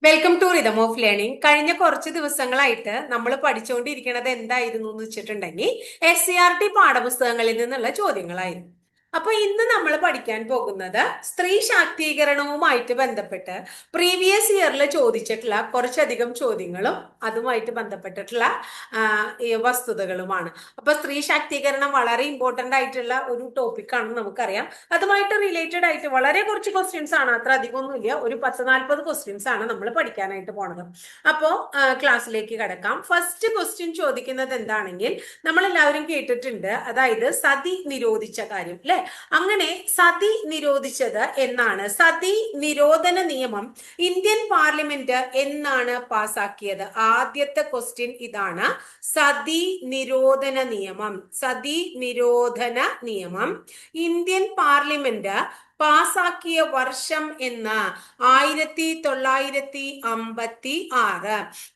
Welcome to rhythm of learning. കഴിഞ്ഞ കുറച്ച് ദിവസങ്ങളായിട്ട് നമ്മൾ പഠിച്ചുകൊണ്ടിരിക്കുന്നത് എന്തായിരുന്നു എന്ന് വെച്ചിട്ടുണ്ടെങ്കിൽ SCRT പാഠപുസ്തകങ്ങളിൽ നിന്നുള്ള ചോദ്യങ്ങളായിരുന്നു. അപ്പൊ ഇന്ന് നമ്മൾ പഠിക്കാൻ പോകുന്നത് സ്ത്രീ ശാക്തീകരണവുമായിട്ട് ബന്ധപ്പെട്ട് പ്രീവിയസ് ഇയറിൽ ചോദിച്ചിട്ടുള്ള കുറച്ചധികം ചോദ്യങ്ങളും അതുമായിട്ട് ബന്ധപ്പെട്ടിട്ടുള്ള ഈ വസ്തുതകളുമാണ്. അപ്പൊ സ്ത്രീ ശാക്തീകരണം വളരെ ഇമ്പോർട്ടന്റ് ആയിട്ടുള്ള ഒരു ടോപ്പിക്കാണെന്ന് നമുക്കറിയാം. അതുമായിട്ട് റിലേറ്റഡ് ആയിട്ട് വളരെ കുറച്ച് ക്വസ്റ്റ്യൻസ് ആണ്, അത്ര അധികമൊന്നുമില്ല, ഒരു 10-40 ക്വസ്റ്റ്യൻസ് ആണ് നമ്മൾ പഠിക്കാനായിട്ട് പോണത്. അപ്പോ ക്ലാസ്സിലേക്ക് കടക്കാം. ഫസ്റ്റ് ക്വസ്റ്റ്യൻ ചോദിക്കുന്നത് എന്താണെങ്കിൽ നമ്മൾ എല്ലാവരും കേട്ടിട്ടുണ്ട്, അതായത് സതി നിരോധിച്ച കാര്യം അല്ലെ. അങ്ങനെ സതി നിരോധിച്ചത് എന്നാണ്? സതി നിരോധന നിയമം ഇന്ത്യൻ പാർലമെന്റ് എന്നാണ് പാസാക്കിയത്? ആദ്യത്തെ ക്വസ്റ്റ്യൻ ഇതാണ്. സതി നിരോധന നിയമം, സതി നിരോധന നിയമം ഇന്ത്യൻ പാർലമെന്റ് പാസാക്കിയ വർഷം എന്ന് 1956.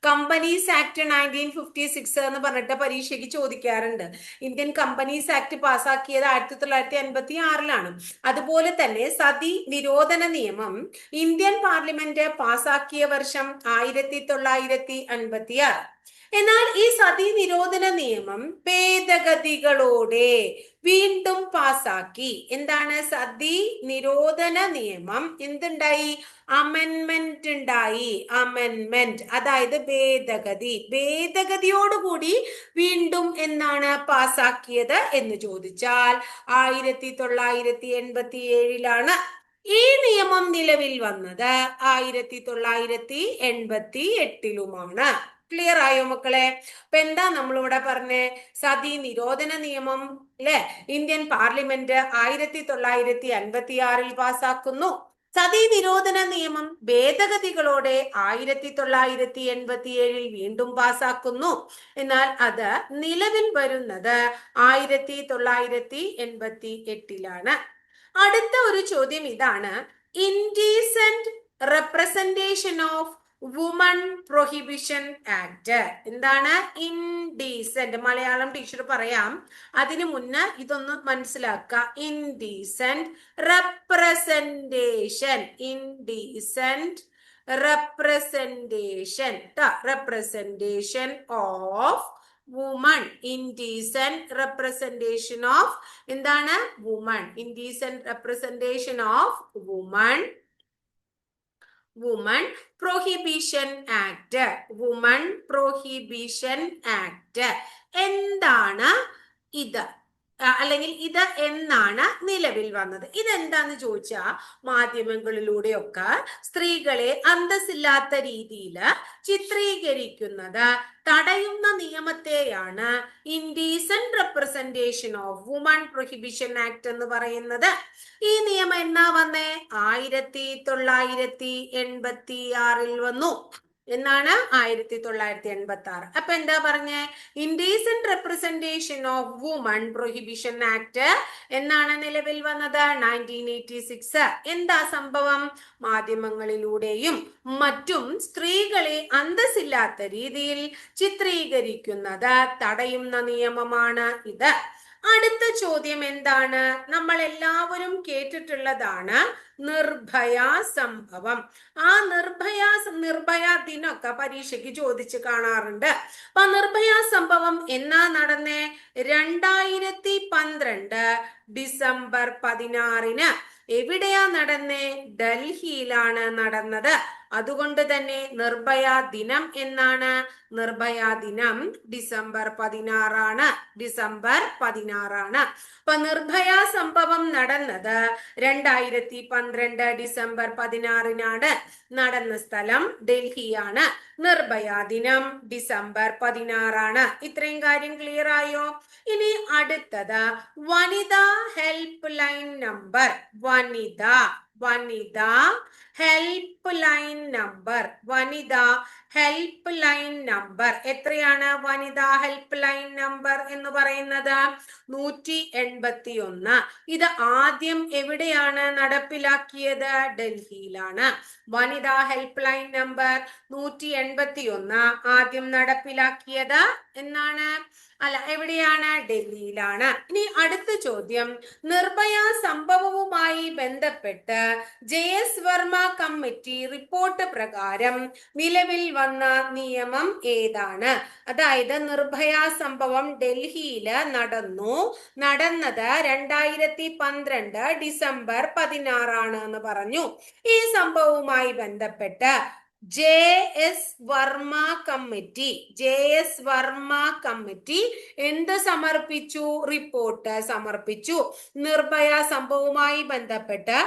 കമ്പനീസ് ആക്ട് 1956 എന്ന് പറഞ്ഞിട്ട് പരീക്ഷയ്ക്ക് ചോദിക്കാറുണ്ട്. ഇന്ത്യൻ കമ്പനീസ് ആക്ട് പാസാക്കിയത് 1956 അതുപോലെ തന്നെ സതി നിരോധന നിയമം ഇന്ത്യൻ പാർലമെന്റ് പാസാക്കിയ വർഷം 1956. എന്നാൽ ഈ സതി നിരോധന നിയമം ഭേദഗതികളോടെ വീണ്ടും പാസാക്കി. എന്താണ് സതി നിരോധന നിയമം? എന്തുണ്ടായി? അമെൻമെന്റ് ഉണ്ടായി. അമെൻമെന്റ് അതായത് ഭേദഗതി. ഭേദഗതിയോടുകൂടി വീണ്ടും എന്നാണ് പാസാക്കിയത് എന്ന് ചോദിച്ചാൽ 1987 ഈ നിയമം നിലവിൽ വന്നത് 1988. ക്ലിയർ ആയോ മക്കളെ? അപ്പൊ എന്താ നമ്മളിവിടെ പറഞ്ഞേ? സതി നിരോധന നിയമം അല്ലെ ഇന്ത്യൻ പാർലമെന്റ് 1956 പാസാക്കുന്നു. സതി നിരോധന നിയമം ഭേദഗതികളോടെ 1987 വീണ്ടും പാസാക്കുന്നു. എന്നാൽ അത് നിലവിൽ വരുന്നത് 1988. അടുത്ത ഒരു ചോദ്യം ഇതാണ്. Indecent representation of woman prohibition act. എന്താണ് ഇൻഡീസെന്റ്? മലയാളം ടീച്ചർ പറയാം, അതിനു മുന്നേ ഇതൊന്ന് മനസ്സിലാക്കുക. Indecent representation, indecent representation, representation of woman. Indecent representation of എന്താണ്? Woman. Indecent representation of woman. Woman prohibition act. Woman prohibition act എന്താണ് ഇത്? അല്ലെങ്കിൽ ഇത് എന്നാണ് നിലവിൽ വന്നത്? ഇതെന്താന്ന് ചോദിച്ചാ മാധ്യമങ്ങളിലൂടെയൊക്കെ സ്ത്രീകളെ അന്തസ്സില്ലാത്ത രീതിയിൽ ചിത്രീകരിക്കുന്നത് തടയുന്ന നിയമത്തെയാണ് indecent representation of woman prohibition act എന്ന് പറയുന്നത്. ഈ നിയമം എന്നാ വന്നേ? 1986 വന്നു. എന്നാണ് 1986. അപ്പൊ എന്താ പറഞ്ഞേ? Indecent representation of woman prohibition act എന്നാണ് നിലവിൽ വന്നത്? 1986. എന്താ സംഭവം? മാധ്യമങ്ങളിലൂടെയും മറ്റും സ്ത്രീകളെ അന്തസ്സില്ലാത്ത രീതിയിൽ ചിത്രീകരിക്കുന്നത് തടയുന്ന നിയമമാണ് ഇത്. അടുത്ത ചോദ്യം എന്താണ്? നമ്മൾ എല്ലാവരും കേട്ടിട്ടുള്ളതാണ് നിർഭയ സംഭവം. ആ നിർഭയ ദിനമൊക്കെ പരീക്ഷയ്ക്ക് ചോദിച്ച് കാണാറുണ്ട്. അപ്പൊ നിർഭയ സംഭവം എന്നാ നടന്നേ? 2012 ഡിസംബർ 16. എവിടെയാ നടന്നേ? ഡൽഹിയിലാണ് നടന്നത്. അതുകൊണ്ട് തന്നെ നിർഭയ ദിനം എന്നാണ്? നിർഭയ ദിനം ഡിസംബർ 16. ഡിസംബർ 16. അപ്പൊ നിർഭയ സംഭവം നടന്നത് 2012 ഡിസംബർ 16 നടന്ന സ്ഥലം ഡൽഹിയാണ്. നിർഭയ ദിനം ഡിസംബർ 16. ഇത്രയും കാര്യം ക്ലിയർ ആയോ? ഇനി അടുത്തത് വനിതാ ഹെൽപ്പ് ലൈൻ നമ്പർ. വനിത ഹെൽപ്പ് ലൈൻ നമ്പർ. വനിത ഹെൽപ്പ് ലൈൻ നമ്പർ എത്രയാണ്? വനിതാ ഹെൽപ്പ് ലൈൻ നമ്പർ എന്ന് പറയുന്നത് 181. ഇത് ആദ്യം എവിടെയാണ് നടപ്പിലാക്കിയത്? ഡൽഹിയിലാണ്. വനിതാ ഹെൽപ്പ് ലൈൻ നമ്പർ 181 ആദ്യം നടപ്പിലാക്കിയത് എന്നാണ്? അല്ല, എവിടെയാണ്? ഡൽഹിയിലാണ്. ഇനി അടുത്ത ചോദ്യം, നിർഭയ സംഭവവുമായി ബന്ധപ്പെട്ട് JS വർമ്മ കമ്മിറ്റി റിപ്പോർട്ട് പ്രകാരം നിലവിൽ വന്ന നിയമം ഏതാണ്? അതായത് നിർഭയ സംഭവം ഡൽഹിയില് നടന്നത് 2012 ഡിസംബർ 16 എന്ന് പറഞ്ഞു. ഈ സംഭവവുമായി ബന്ധപ്പെട്ട് JS വർമ്മ കമ്മിറ്റി എന്ത് സമർപ്പിച്ചു? റിപ്പോർട്ട് സമർപ്പിച്ചു. നിർഭയ സംഭവവുമായി ബന്ധപ്പെട്ട്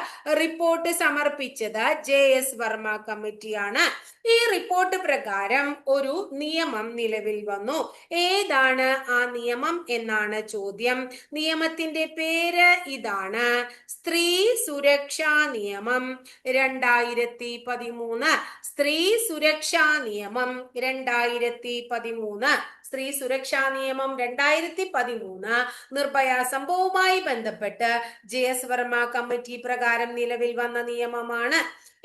റിപ്പോർട്ട് സമർപ്പിച്ചത് JS വർമ്മ കമ്മിറ്റിയാണ്. ഈ റിപ്പോർട്ട് പ്രകാരം ഒരു നിയമം നിലവിൽ വന്നു. ഏതാണ് ആ നിയമം എന്നാണ് ചോദ്യം. നിയമത്തിന്റെ പേര് ഇതാണ്: സ്ത്രീ സുരക്ഷാ നിയമം 2013. സ്ത്രീ സുരക്ഷാ നിയമം 2013. സ്ത്രീ സുരക്ഷാ നിയമം 2013 നിർഭയ സംഭവവുമായി ബന്ധപ്പെട്ട് JS വർമ്മ കമ്മിറ്റി പ്രകാരം നിലവിൽ വന്ന നിയമമാണ്.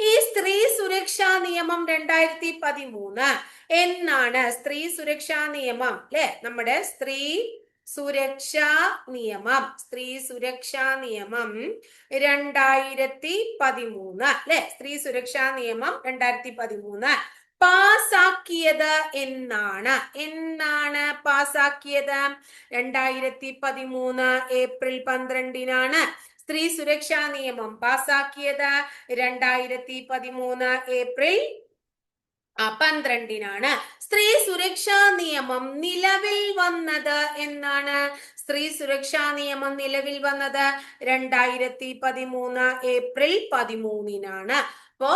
ഈ സ്ത്രീ സുരക്ഷാ നിയമം 2013 എന്നാണ് സ്ത്രീ സുരക്ഷാ നിയമം അല്ലെ? നമ്മുടെ സ്ത്രീ സുരക്ഷാ നിയമം 2013 അല്ലെ? സ്ത്രീ സുരക്ഷാ നിയമം 2013 പാസാക്കിയത് എന്നാണ് പാസാക്കിയത്? 2013 ഏപ്രിൽ 12 സ്ത്രീ സുരക്ഷാ നിയമം പാസാക്കിയത് 2013 ഏപ്രിൽ 12 സ്ത്രീ സുരക്ഷാ നിയമം നിലവിൽ വന്നത് എന്നാണ്? സ്ത്രീ സുരക്ഷാ നിയമം നിലവിൽ വന്നത് 2013 ഏപ്രിൽ 13 അപ്പോ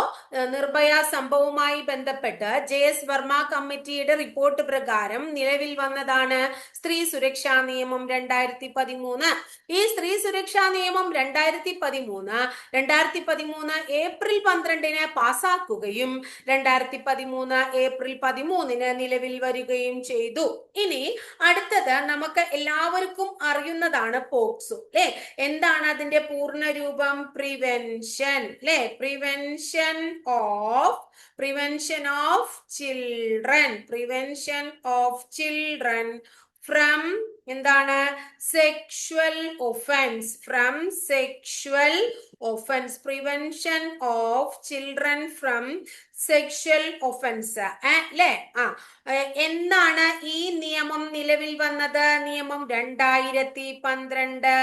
നിർഭയ സംഭവവുമായി ബന്ധപ്പെട്ട് JS വർമ്മ കമ്മിറ്റിയുടെ റിപ്പോർട്ട് പ്രകാരം നിലവിൽ വന്നതാണ് സ്ത്രീ സുരക്ഷാ നിയമം 2013. ഈ സ്ത്രീ സുരക്ഷാ നിയമം 2013 ഏപ്രിൽ 12 പാസാക്കുകയും 2013 ഏപ്രിൽ 13 നിലവിൽ വരികയും ചെയ്തു. ഇനി അടുത്തത് നമുക്ക് എല്ലാവർക്കും അറിയുന്നതാണ് പോക്സോ അല്ലെ? എന്താണ് അതിന്റെ പൂർണ്ണ രൂപം? പ്രിവെൻഷൻ അല്ലെ? പ്രിവെൻഷൻ ഓഫ് ചിൽഡ്രൻ ഫ്രം എന്താണ്? Sexual offence. Prevention of children from sexual offence അല്ലെ? എന്നാണ് ഈ നിയമം നിലവിൽ വന്നത്? നിയമം 2012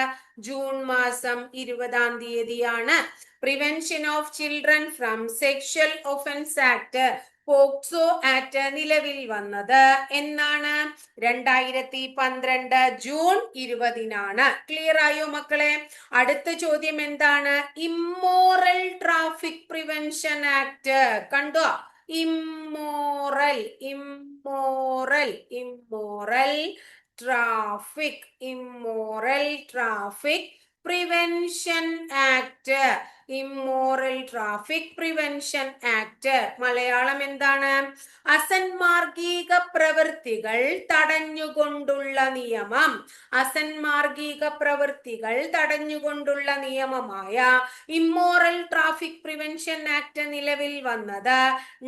ജൂൺ മാസം 20 prevention of children from sexual offence act POCSO act നിലവിൽ വന്നത് എന്നാണ്? 2012 ജൂൺ 20 ക്ലിയർ ആയോ മക്കളെ? അടുത്ത ചോദ്യം എന്താണ്? ഇമ്മോറൽ ട്രാഫിക് പ്രിവെൻഷൻ ആക്ട് കണ്ടോ? Immoral traffic prevention act. Immoral traffic prevention act Malayalam എന്താണ്? അസന്മാർഗിക പ്രവൃത്തികൾ തടഞ്ഞുകൊണ്ടുള്ള നിയമം. അസന്മാർഗിക പ്രവൃത്തികൾ തടഞ്ഞുകൊണ്ടുള്ള നിയമമായ ഇമ്മോറൽ ട്രാഫിക് പ്രിവെൻഷൻ ആക്ട് നിലവിൽ വന്നത്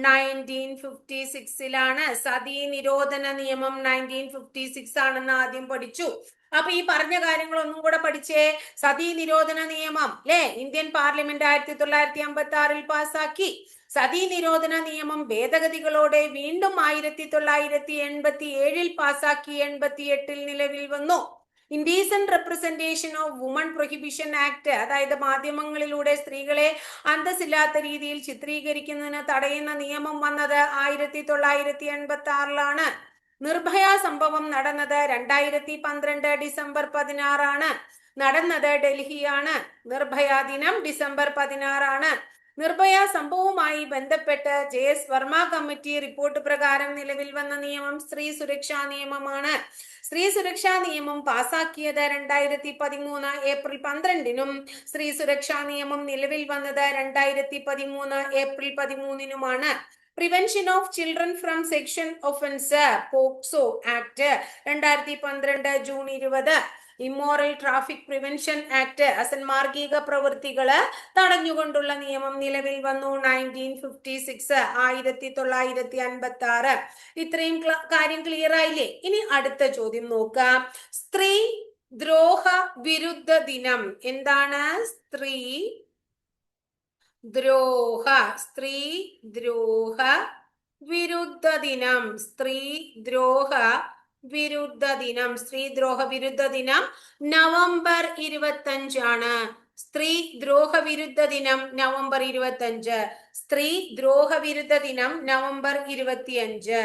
1956 സതീ നിരോധന നിയമം 1956 ആണെന്ന് ആദ്യം പഠിച്ചു. അപ്പൊ ഈ പറഞ്ഞ കാര്യങ്ങൾ ഒന്നും കൂടെ പഠിച്ചേ. സതീ നിരോധന നിയമം അല്ലെ? ഇന്ത്യൻ പാർലമെന്റ് 1956 പാസാക്കി. സതീ നിരോധന നിയമം ഭേദഗതികളോടെ വീണ്ടും 1987 പാസാക്കി 88 നിലവിൽ വന്നു. Indecent representation of woman prohibition act, അതായത് മാധ്യമങ്ങളിലൂടെ സ്ത്രീകളെ അന്തസ്സില്ലാത്ത രീതിയിൽ ചിത്രീകരിക്കുന്നതിന് തടയുന്ന നിയമം വന്നത് 1986 നിർഭയ സംഭവം നടന്നത് 2012 ഡിസംബർ 16 നടന്നത് ഡൽഹിയാണ്. നിർഭയ ദിനം ഡിസംബർ 16 നിർഭയ സംഭവവുമായി ബന്ധപ്പെട്ട് JS വർമ്മ കമ്മിറ്റി റിപ്പോർട്ട് പ്രകാരം നിലവിൽ വന്ന നിയമം സ്ത്രീ സുരക്ഷാ നിയമമാണ്. സ്ത്രീ സുരക്ഷാ നിയമം പാസാക്കിയത് 2013 ഏപ്രിൽ 12 സ്ത്രീ സുരക്ഷാ നിയമം നിലവിൽ വന്നത് 2013 April 13 prevention of children from section offence POCSO act 2012 June 20. Immoral traffic prevention act അസന്മാർഗിക പ്രവൃത്തികള് തടഞ്ഞുകൊണ്ടുള്ള നിയമം നിലവിൽ വന്നു 1956 1956. ഇത്രയും കാര്യം ക്ലിയർ ആയില്ലേ? ഇനി അടുത്ത ചോദ്യം നോക്കാം. സ്ത്രീ ദ്രോഹ വിരുദ്ധ ദിനം എന്താണ്? സ്ത്രീ ദ്രോഹ വിരുദ്ധ ദിനം. സ്ത്രീ ദ്രോഹ വിരുദ്ധ ദിനം നവംബർ 25 ആണ്. സ്ത്രീ ദ്രോഹ വിരുദ്ധ ദിനം നവംബർ 25. സ്ത്രീ ദ്രോഹ വിരുദ്ധ ദിനം നവംബർ 25.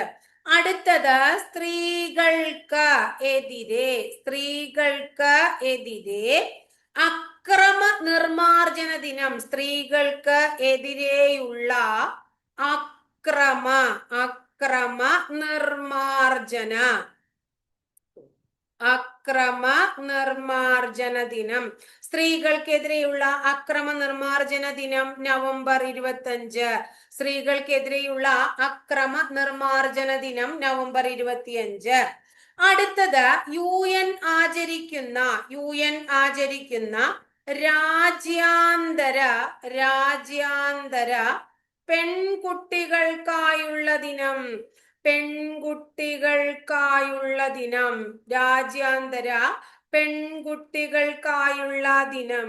അടുത്തത് സ്ത്രീകൾക്ക് എതിരെ അക്രമ നിർമാർജന ദിനം. സ്ത്രീകൾക്ക് എതിരെയുള്ള അക്രമ നിർമാർജന ദിനം. സ്ത്രീകൾക്കെതിരെയുള്ള അക്രമ നിർമാർജന ദിനം നവംബർ 25. സ്ത്രീകൾക്കെതിരെയുള്ള അക്രമ നിർമാർജന ദിനം നവംബർ 25. അടുത്തത് യു എൻ ആചരിക്കുന്ന രാജ്യാന്തര പെൺകുട്ടികൾക്കായുള്ള ദിനം. രാജ്യാന്തര പെൺകുട്ടികൾക്കായുള്ള ദിനം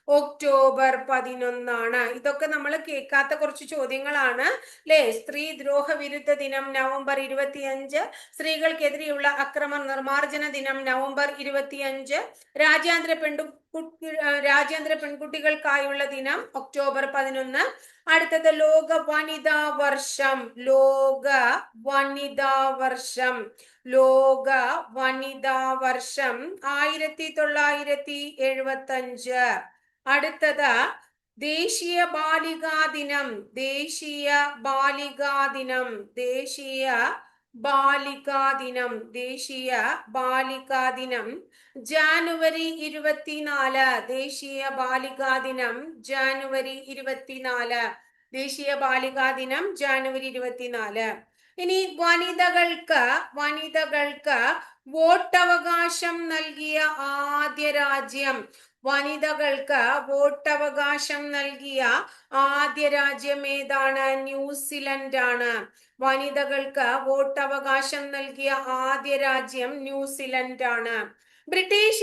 ഒക്ടോബർ 11. ഇതൊക്കെ നമ്മൾ കേൾക്കാത്ത കുറച്ച് ചോദ്യങ്ങളാണ് അല്ലെ? സ്ത്രീ ദ്രോഹ വിരുദ്ധ ദിനം നവംബർ 25. സ്ത്രീകൾക്കെതിരെയുള്ള അക്രമ നിർമാർജന ദിനം നവംബർ 25. രാജ്യാന്തര പെൺകുട്ടികൾക്കായുള്ള ദിനം ഒക്ടോബർ 11. അടുത്തത് ലോക വനിതാ വർഷം. 1975. അടുത്തത് ദേശീയ ബാലികാ ദിനം ജാനുവരി 24. ദേശീയ ബാലികാ ദിനം ജാനുവരി 24. ഇനി വനിതകൾക്ക് വോട്ടവകാശം നൽകിയ ആദ്യ രാജ്യം. ഏതാണ്? ന്യൂസിലൻഡ് ആണ്. വനിതകൾക്ക് വോട്ടവകാശം നൽകിയ ആദ്യ രാജ്യം ന്യൂസിലൻഡ് ആണ്. ബ്രിട്ടീഷ്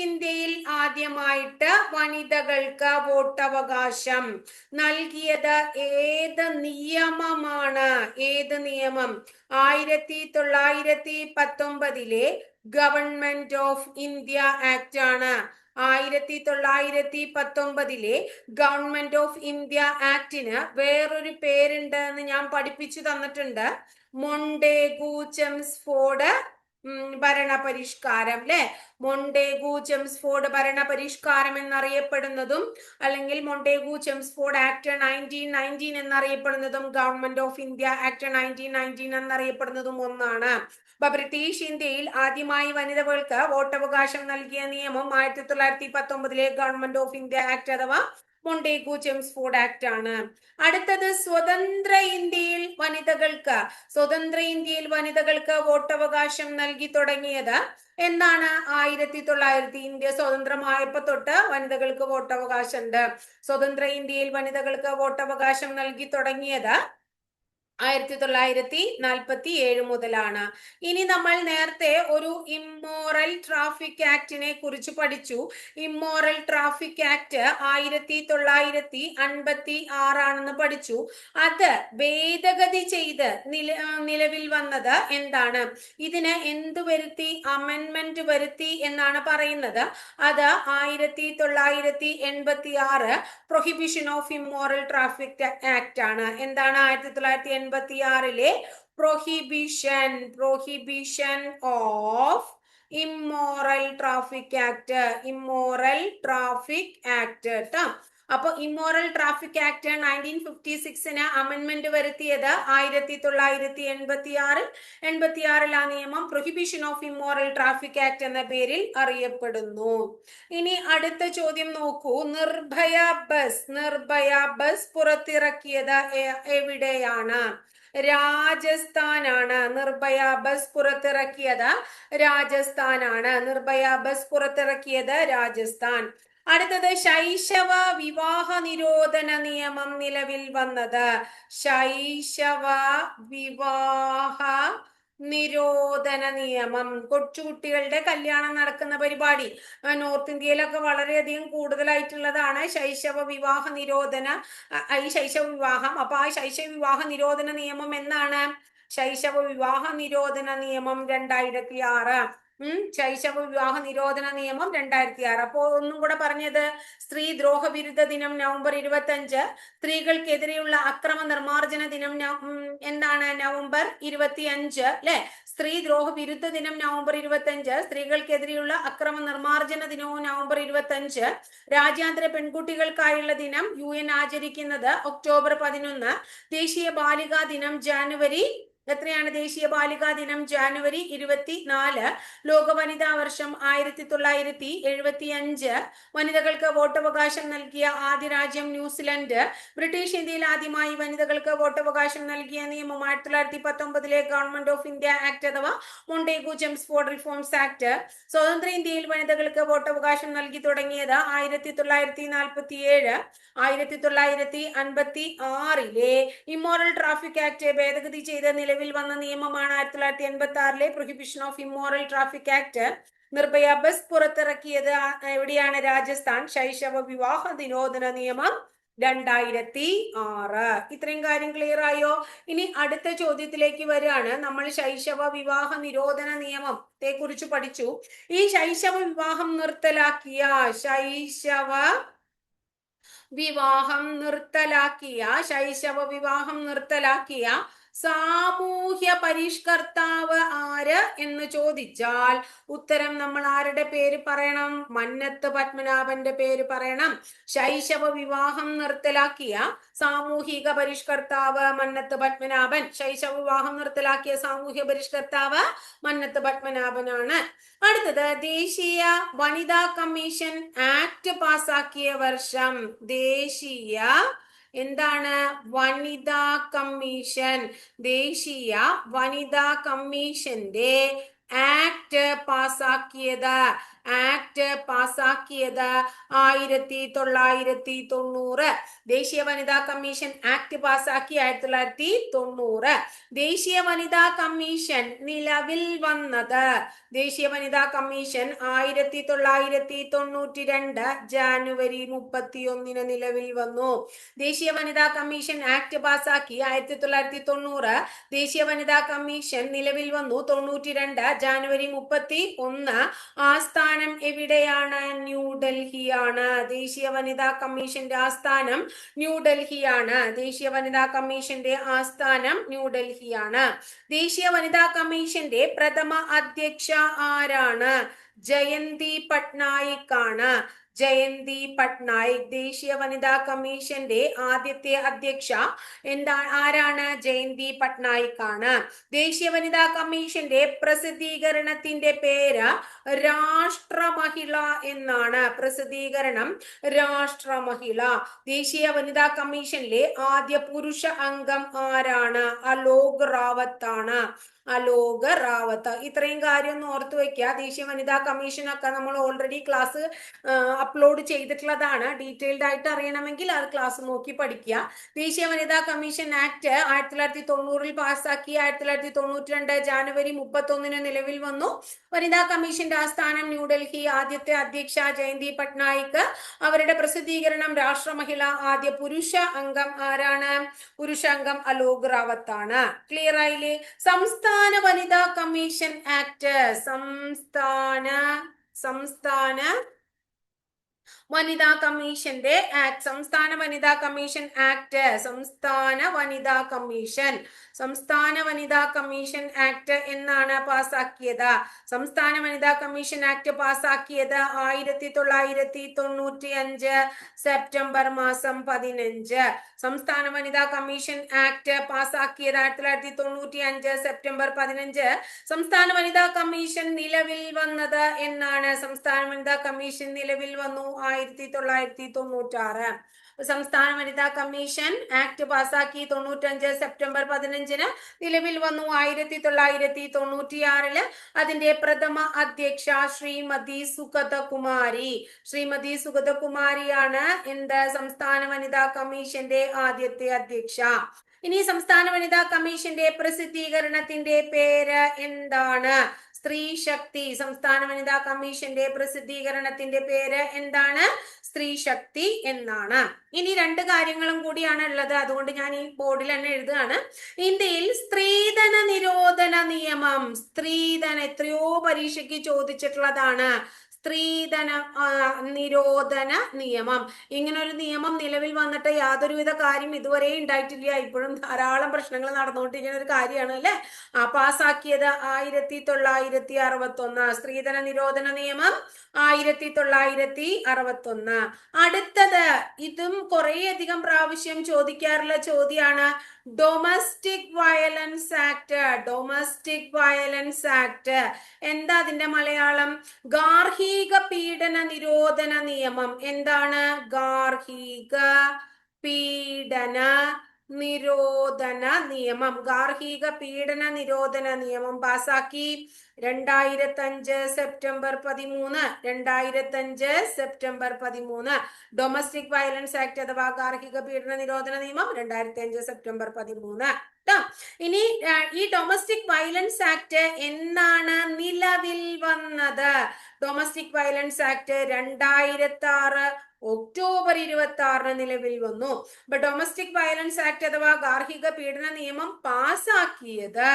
ഇന്ത്യയിൽ ആദ്യമായിട്ട് വനിതകൾക്ക് വോട്ടവകാശം നൽകിയത് ഏത് നിയമമാണ്? 1919 ഗവൺമെന്റ് ഓഫ് ഇന്ത്യ ആക്ട് ആണ്. 1919 ഗവൺമെന്റ് ഓഫ് ഇന്ത്യ ആക്ടിന് വേറൊരു പേരുണ്ട് എന്ന് ഞാൻ പഠിപ്പിച്ചു തന്നിട്ടുണ്ട്. മൊണ്ടേഗു ചെംസ്ഫോർഡ് ഭരണപരിഷ്കാരം അല്ലെ? മൊണ്ടേഗു ചെംസ്ഫോർഡ് ഭരണപരിഷ്കാരം എന്നറിയപ്പെടുന്നതും അല്ലെങ്കിൽ മൊണ്ടേഗു ചെംസ്ഫോർഡ് ആക്ട് 1919 എന്നറിയപ്പെടുന്നതും ഗവൺമെന്റ് ഓഫ് ഇന്ത്യ ആക്ട് 1919 എന്നറിയപ്പെടുന്നതും ഒന്നാണ്. അപ്പൊ ബ്രിട്ടീഷ് ഇന്ത്യയിൽ ആദ്യമായി വനിതകൾക്ക് വോട്ടവകാശം നൽകിയ നിയമം 1919 ഗവൺമെന്റ് ഓഫ് ഇന്ത്യ ആക്ട് അഥവാ മൊണ്ടേഗു ചെംസ്ഫോർഡ് ആക്ട് ആണ്. അടുത്തത് സ്വതന്ത്ര ഇന്ത്യയിൽ വനിതകൾക്ക് വോട്ടവകാശം നൽകി തുടങ്ങിയത് എന്നാണ്? 1900 ഇന്ത്യ സ്വതന്ത്രമായപ്പോ തൊട്ട് വനിതകൾക്ക് വോട്ടവകാശം ഉണ്ട്. സ്വതന്ത്ര ഇന്ത്യയിൽ വനിതകൾക്ക് വോട്ടവകാശം നൽകി തുടങ്ങിയത് 1947 മുതലാണ്. ഇനി നമ്മൾ നേരത്തെ ഒരു ഇമ്മോറൽ ട്രാഫിക് ആക്ടിനെ കുറിച്ച് പഠിച്ചു. ഇമ്മോറൽ ട്രാഫിക് ആക്ട് 1956 ആണെന്ന് പഠിച്ചു. അത് ഭേദഗതി ചെയ്ത് നിലവിൽ വന്നത് എന്താണ്? ഇതിന് എന്ത് വരുത്തി? അമെൻമെന്റ് വരുത്തി എന്നാണ് പറയുന്നത്. അത് 1986 prohibition of immoral traffic act ആണ്. എന്താണ് 1986 prohibition of immoral traffic act. ട്ടോ. അപ്പൊ ഇമ്മോറൽ ട്രാഫിക് ആക്ട് 1956 അമെന്റ്മെന്റ് വരുത്തിയത് 1986. 86 ആ നിയമം prohibition of immoral traffic act എന്ന പേരിൽ അറിയപ്പെടുന്നു. ഇനി അടുത്ത ചോദ്യം നോക്കൂ. നിർഭയ ബസ് പുറത്തിറക്കിയത് എവിടെയാണ്? രാജസ്ഥാനാണ്. നിർഭയ ബസ് പുറത്തിറക്കിയത് രാജസ്ഥാനാണ്. നിർഭയ ബസ് പുറത്തിറക്കിയത് രാജസ്ഥാൻ. അടുത്തത് ശൈശവ വിവാഹ നിരോധന നിയമം നിലവിൽ വന്നത്. ശൈശവ വിവാഹ നിരോധന നിയമം, കൊച്ചുകുട്ടികളുടെ കല്യാണം നടക്കുന്ന പരിപാടി നോർത്ത് ഇന്ത്യയിലൊക്കെ വളരെയധികം കൂടുതലായിട്ടുള്ളതാണ് ശൈശവ വിവാഹ നിരോധന ഈ ശൈശവ വിവാഹം. അപ്പൊ ആ ശൈശവ വിവാഹ നിരോധന നിയമം എന്നാണ്? ശൈശവ വിവാഹ നിരോധന നിയമം 2006. ശൈശവ വിവാഹ നിരോധന നിയമം 2006. അപ്പോ ഒന്നും കൂടെ പറഞ്ഞത്, സ്ത്രീ ദ്രോഹ വിരുദ്ധ ദിനം നവംബർ 25. സ്ത്രീകൾക്കെതിരെയുള്ള അക്രമ നിർമാർജന ദിനം എന്താണ്? നവംബർ 25 അല്ലെ? സ്ത്രീ ദ്രോഹ വിരുദ്ധ ദിനം നവംബർ 25. സ്ത്രീകൾക്കെതിരെയുള്ള അക്രമ നിർമാർജന ദിനവും നവംബർ 25. രാജ്യാന്തര പെൺകുട്ടികൾക്കായുള്ള ദിനം UN ആചരിക്കുന്നത് ഒക്ടോബർ 11. ദേശീയ ബാലികാ ദിനം ജാനുവരി എത്രയാണ്? ദേശീയ ബാലികാ ദിനം ജാനുവരി 24. ലോക വനിതാ വർഷം 1975. വനിതകൾക്ക് വോട്ടവകാശം നൽകിയ ആദ്യ രാജ്യം ന്യൂസിലൻഡ്. ബ്രിട്ടീഷ് ഇന്ത്യയിൽ ആദ്യമായി വനിതകൾക്ക് വോട്ടവകാശം നൽകിയ നിയമം 1919 ഗവൺമെന്റ് ഓഫ് ഇന്ത്യ ആക്ട് അഥവാ മൊണ്ടേഗു ചെംസ്ഫോർഡ് റിഫോംസ് ആക്ട്. സ്വതന്ത്ര ഇന്ത്യയിൽ വനിതകൾക്ക് വോട്ടവകാശം നൽകി തുടങ്ങിയത് 1947. 1956 ഇമ്മോറൽ ട്രാഫിക് ആക്ട് ഭേദഗതി ചെയ്ത് നിലവിൽ വന്ന നിയമമാണ് 1986 prohibition of immoral traffic act. Nirbhaya bus പുറത്തിറക്കിയത് എവിടെയാണ്? രാജസ്ഥാൻ. ശൈശവ വിവാഹ നിരോധന നിയമം 2006. ഇത്രയും കാര്യം ക്ലിയർ ആയോ? ഇനി അടുത്ത ചോദ്യത്തിലേക്ക് വരികയാണ്. നമ്മൾ ശൈശവ വിവാഹ നിരോധന നിയമത്തെ കുറിച്ച് പഠിച്ചു. ഈ ശൈശവ വിവാഹം നിർത്തലാക്കിയ ശൈശവ വിവാഹം നിർത്തലാക്കിയ സാമൂഹ്യ പരിഷ്കർത്താവ് ആര് എന്ന് ചോദിച്ചാൽ ഉത്തരം നമ്മൾ ആരുടെ പേര് പറയണം? മന്നത്ത് പത്മനാഭന്റെ പേര് പറയണം. ശൈശവ വിവാഹം നിർത്തലാക്കിയ സാമൂഹിക പരിഷ്കർത്താവ് മന്നത്ത് പത്മനാഭൻ. ശൈശവ വിവാഹം നിർത്തലാക്കിയ സാമൂഹ്യ പരിഷ്കർത്താവ് മന്നത്ത് പത്മനാഭനാണ്. അടുത്തത് ദേശീയ വനിതാ കമ്മീഷൻ ആക്ട് പാസാക്കിയ വർഷം. ദേശീയ എന്താണ്? വനിതാ കമ്മീഷൻ. ദേശീയ വനിതാ കമ്മീഷന്റെ ആക്ട് പാസാക്കിയത് 1990. ദേശീയ വനിതാ കമ്മീഷൻ ആക്ട് പാസാക്കി 1990. ദേശീയ വനിതാ കമ്മീഷൻ നിലവിൽ വന്നത്. ദേശീയ വനിതാ കമ്മീഷൻ 1992 ജാനുവരി 31 നിലവിൽ വന്നു. ദേശീയ വനിതാ കമ്മീഷൻ ആക്ട് പാസാക്കി 1990. ദേശീയ വനിതാ കമ്മീഷൻ നിലവിൽ വന്നു 92 ജാനുവരി 31. ആസ്ഥാനം എവിടെയാണ്? ന്യൂഡൽഹിയാണ്. ദേശീയ വനിതാ കമ്മീഷന്റെ ആസ്ഥാനം ന്യൂഡൽഹിയാണ്. ദേശീയ വനിതാ കമ്മീഷന്റെ ആസ്ഥാനം ന്യൂഡൽഹിയാണ്. ദേശീയ വനിതാ കമ്മീഷന്റെ പ്രഥമ അധ്യക്ഷ ആരാണ്? ജയന്തി പട്നായിക് ആണ്. ജയന്തി പട്നായിക്. ദേശീയ വനിതാ കമ്മീഷന്റെ ആദ്യത്തെ അധ്യക്ഷ ആരാണ്? ജയന്തി പട്നായിക് ആണ്. ദേശീയ വനിതാ കമ്മീഷന്റെ പ്രസിദ്ധീകരണത്തിന്റെ പേര് രാഷ്ട്രമഹിള എന്നാണ്. പ്രസിദ്ധീകരണം രാഷ്ട്രമഹിള. ദേശീയ വനിതാ കമ്മീഷനിലെ ആദ്യ പുരുഷ അംഗം ആരാണ്? അലോക് റാവത്ത് ആണ്. അലോക് റാവത്ത്. ഇത്രയും കാര്യം ഒന്ന് ഓർത്തു വെക്കുക. ദേശീയ വനിതാ കമ്മീഷനൊക്കെ നമ്മൾ ഓൾറെഡി ക്ലാസ് അപ്ലോഡ് ചെയ്തിട്ടുള്ളതാണ്. ഡീറ്റെയിൽഡ് ആയിട്ട് അറിയണമെങ്കിൽ അത് ക്ലാസ് നോക്കി പഠിക്കുക. ദേശീയ വനിതാ കമ്മീഷൻ ആക്ട് 1990 പാസാക്കി 1992 ജാനുവരി 31 നിലവിൽ വന്നു. വനിതാ കമ്മീഷന്റെ ആസ്ഥാനം ന്യൂഡൽഹി. ആദ്യത്തെ അധ്യക്ഷ ജയന്തി പട്നായിക്. അവരുടെ പ്രസിദ്ധീകരണം രാഷ്ട്രമഹിള. ആദ്യ പുരുഷ അംഗം ആരാണ്? പുരുഷ അംഗം അലോക് റാവത്ത് ആണ്. ക്ലിയർ ആയില്ലേ? സംസ്ഥാന വനിതാ കമ്മീഷൻ ആക്ട്. സംസ്ഥാന വനിതാ കമ്മീഷന്റെ ആക്ട്, സംസ്ഥാന വനിതാ കമ്മീഷൻ ആക്ട്, സംസ്ഥാന വനിതാ കമ്മീഷൻ, സംസ്ഥാന വനിതാ കമ്മീഷൻ ആക്ട് എന്നാണ് പാസാക്കിയത്. സംസ്ഥാന വനിതാ കമ്മീഷൻ ആക്ട് പാസാക്കിയത് 1995 സെപ്റ്റംബർ മാസം 15. സംസ്ഥാന വനിതാ കമ്മീഷൻ ആക്ട് പാസാക്കിയത് 1995 സെപ്റ്റംബർ 15. സംസ്ഥാന വനിതാ കമ്മീഷൻ നിലവിൽ വന്നത് എന്നാണ്? സംസ്ഥാന വനിതാ കമ്മീഷൻ നിലവിൽ വന്നു 1996. സംസ്ഥാന വനിതാ കമ്മീഷൻ ആക്ട് പാസാക്കി 95 സെപ്റ്റംബർ 15 നിലവിൽ വന്നു 1996. അതിന്റെ പ്രഥമ അധ്യക്ഷ ശ്രീമതി സുഗതകുമാരി. ശ്രീമതി സുഗതകുമാരിയാണ് എന്ത്? സംസ്ഥാന വനിതാ കമ്മീഷന്റെ ആദ്യത്തെ അധ്യക്ഷ. ഇനി സംസ്ഥാന വനിതാ കമ്മീഷന്റെ പ്രസിദ്ധീകരണത്തിന്റെ പേര് എന്താണ്? സ്ത്രീ ശക്തി. സംസ്ഥാന വനിതാ കമ്മീഷന്റെ പ്രസിദ്ധീകരണത്തിന്റെ പേര് എന്താണ്? സ്ത്രീ ശക്തി എന്നാണ്. ഇനി രണ്ട് കാര്യങ്ങളും കൂടിയാണ് ഉള്ളത്, അതുകൊണ്ട് ഞാൻ ഈ ബോർഡിൽ തന്നെ എഴുതുകയാണ്. ഇന്ത്യയിൽ സ്ത്രീധന നിരോധന നിയമം, സ്ത്രീധന എത്രയോ പരീക്ഷയ്ക്ക് ചോദിച്ചിട്ടുള്ളതാണ്. സ്ത്രീധന നിരോധന നിയമം, ഇങ്ങനൊരു നിയമം നിലവിൽ വന്നിട്ട് യാതൊരുവിധ കാര്യം ഇതുവരെ ഉണ്ടായിട്ടില്ല. ഇപ്പോഴും ധാരാളം പ്രശ്നങ്ങൾ നടന്നുകൊണ്ടിരിക്കുന്ന ഒരു കാര്യമാണ് അല്ലെ. പാസാക്കിയത് 1961. സ്ത്രീധന നിരോധന നിയമം 1961. അടുത്തത്, ഇതും കുറേയധികം പ്രാവശ്യം ചോദിക്കാറുള്ള ചോദ്യമാണ്, domestic violence act. Domestic violence act എന്താ അതിന്റെ മലയാളം? ഗാർഹിക പീഡന നിരോധന നിയമം. എന്താണ്? ഗാർഹിക പീഡന നിരോധന നിയമം. ഗാർഹിക പീഡന നിരോധന നിയമം പാസാക്കി 2005 September 13. 2005 September 13. Domestic violence act അഥവാ ഗാർഹിക പീഡന നിരോധന നിയമം 2005 സെപ്റ്റംബർ 13. ഇനി ഈ ഡൊമസ്റ്റിക് വയലൻസ് ആക്ട് എന്നാണ് നിലവിൽ വന്നത്? ഡൊമസ്റ്റിക് വയലൻസ് ആക്ട് 2006 ഒക്ടോബർ 26 നിലവിൽ വന്നു. അപ്പൊ ഡൊമസ്റ്റിക് വയലൻസ് ആക്ട് അഥവാ ഗാർഹിക പീഡന നിയമം പാസാക്കിയത്,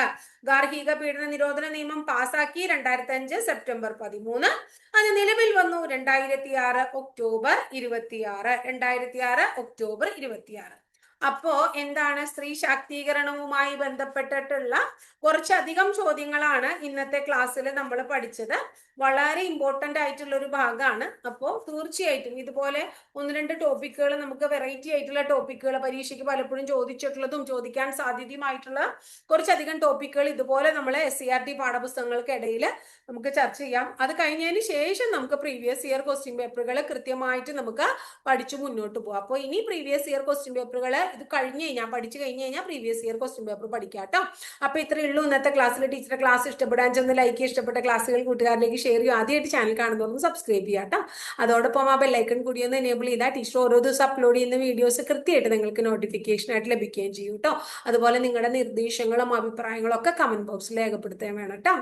ഗാർഹിക പീഡന നിരോധന നിയമം പാസാക്കി 2005 സെപ്റ്റംബർ 13. അത് നിലവിൽ വന്നു 2006 ഒക്ടോബർ 26. 2006 ഒക്ടോബർ 26. അപ്പോ എന്താണ്? സ്ത്രീ ശാക്തീകരണവുമായി ബന്ധപ്പെട്ടിട്ടുള്ള കുറച്ചധികം ചോദ്യങ്ങളാണ് ഇന്നത്തെ ക്ലാസ്സിൽ നമ്മൾ പഠിച്ചത്. വളരെ ഇമ്പോർട്ടന്റ് ആയിട്ടുള്ള ഒരു ഭാഗമാണ്. അപ്പോൾ തീർച്ചയായിട്ടും ഇതുപോലെ ഒന്ന് രണ്ട് ടോപ്പിക്കുകൾ, നമുക്ക് വെറൈറ്റി ആയിട്ടുള്ള ടോപ്പിക്കുകൾ, പരീക്ഷയ്ക്ക് പലപ്പോഴും ചോദിച്ചിട്ടുള്ളതും ചോദിക്കാൻ സാധ്യതയുമായിട്ടുള്ള കുറച്ചധികം ടോപ്പിക്കുകൾ ഇതുപോലെ നമ്മൾ SCERT പാഠപുസ്തകങ്ങൾക്കിടയിൽ നമുക്ക് ചർച്ച ചെയ്യാം. അത് കഴിഞ്ഞതിന് ശേഷം നമുക്ക് പ്രീവിയസ് ഇയർ ക്വസ്റ്റ്യൻ പേപ്പറുകൾ കൃത്യമായിട്ട് നമുക്ക് പഠിച്ചു മുന്നോട്ട് പോകാം. അപ്പോൾ ഇനി പ്രീവിയസ് ഇയർ ക്വസ്റ്റ്യൻ പേപ്പറുകൾ ഇത് കഴിഞ്ഞ് കഴിഞ്ഞാൽ, പഠിച്ചു കഴിഞ്ഞ് കഴിഞ്ഞാൽ പ്രീവിയസ് ഇയർ ക്വസ്റ്റ്യൻ പേപ്പർ പഠിക്കാം കേട്ടോ. അപ്പൊ ഇത്രയേ ഉള്ളൂ ഇന്നത്തെ ക്ലാസ്സിൽ. ടീച്ചറുടെ ക്ലാസ് ഇഷ്ടപ്പെടാൻ ചെന്ന് ലൈക്ക്, ഇഷ്ടപ്പെട്ട ക്ലാസ്സുകൾ കൂട്ടുകാരിലേക്ക് ഷെയർ ചെയ്യും. ആദ്യമായിട്ട് ചാനൽ കാണുന്നവർക്ക് സബ്സ്ക്രൈബ് ചെയ്യാം കേട്ടോ. അതോടൊപ്പം ആ ബെല്ലൈക്കൺ കൂടി ഒന്ന് എനേബിൾ ചെയ്താൽ ടീച്ചർ ഓരോ ദിവസം അപ്ലോഡ് ചെയ്യുന്ന വീഡിയോസ് കൃത്യമായിട്ട് നിങ്ങൾക്ക് നോട്ടിഫിക്കേഷൻ ആയിട്ട് ലഭിക്കുകയും ചെയ്യും കേട്ടോ. അതുപോലെ നിങ്ങളുടെ നിർദ്ദേശങ്ങളും അഭിപ്രായങ്ങളും ഒക്കെ കമന്റ് ബോക്സിൽ രേഖപ്പെടുത്താൻ വേണം കേട്ടോ.